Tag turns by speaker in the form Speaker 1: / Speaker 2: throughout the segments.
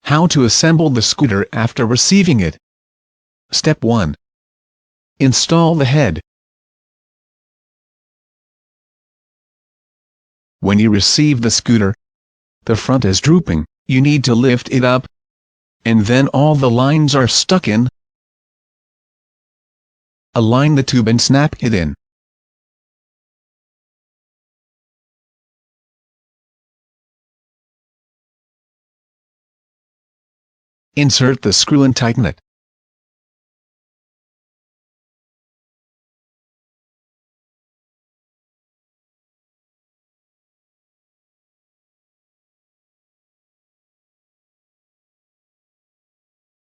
Speaker 1: How to assemble the scooter after receiving it. Step 1. Install the head. When you receive the scooter, the front is drooping, you need to lift it up, and then all the lines are stuck in. Align the tube and snap it in. Insert the screw and tighten it.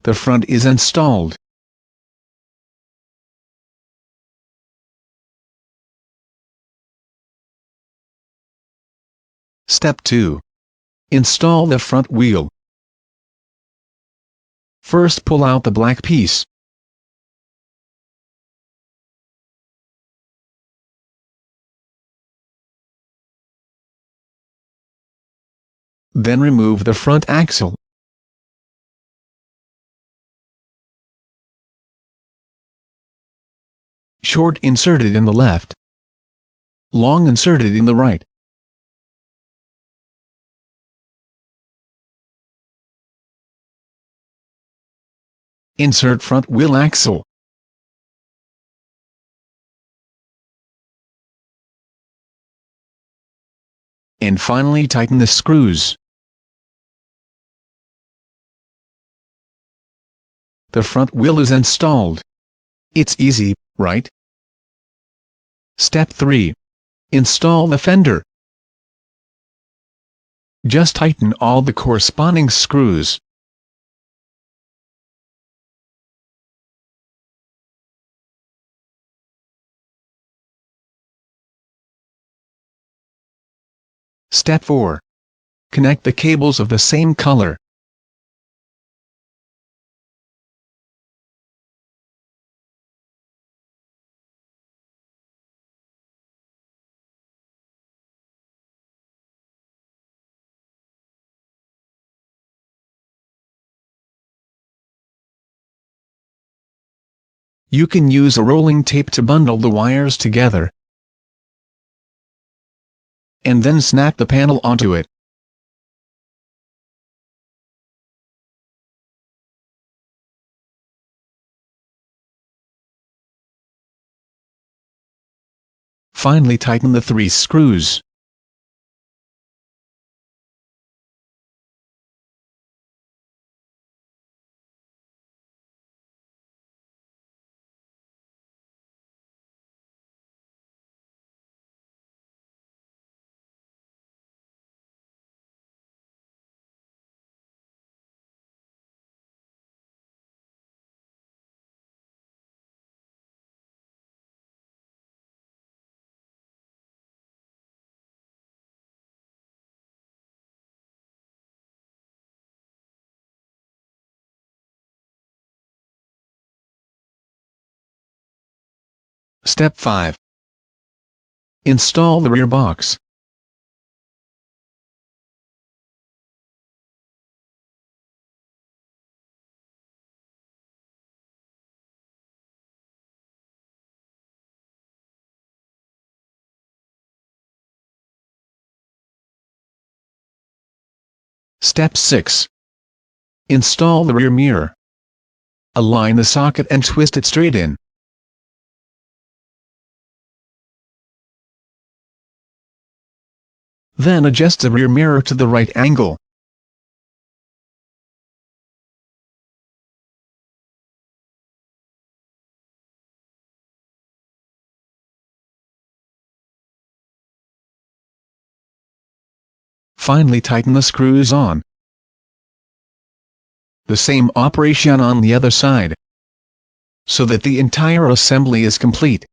Speaker 1: The front is installed. Step 2. Install the front wheel. First pull out the black piece. Then remove the front axle. Short inserted in the left. Long inserted in the right. Insert front wheel axle. And finally tighten the screws. The front wheel is installed. It's easy, right? Step 3. Install the fender. Just tighten all the corresponding screws. Step 4. Connect the cables of the same color. You can use a rolling tape to bundle the wires together, and then snap the panel onto it. Finally tighten the 3 screws. Step 5. Install the rear box. Step 6. Install the rear mirror. Align the socket and twist it straight in. Then adjust the rear mirror to the right angle. Finally tighten the screws on. The same operation on the other side, so that the entire assembly is complete.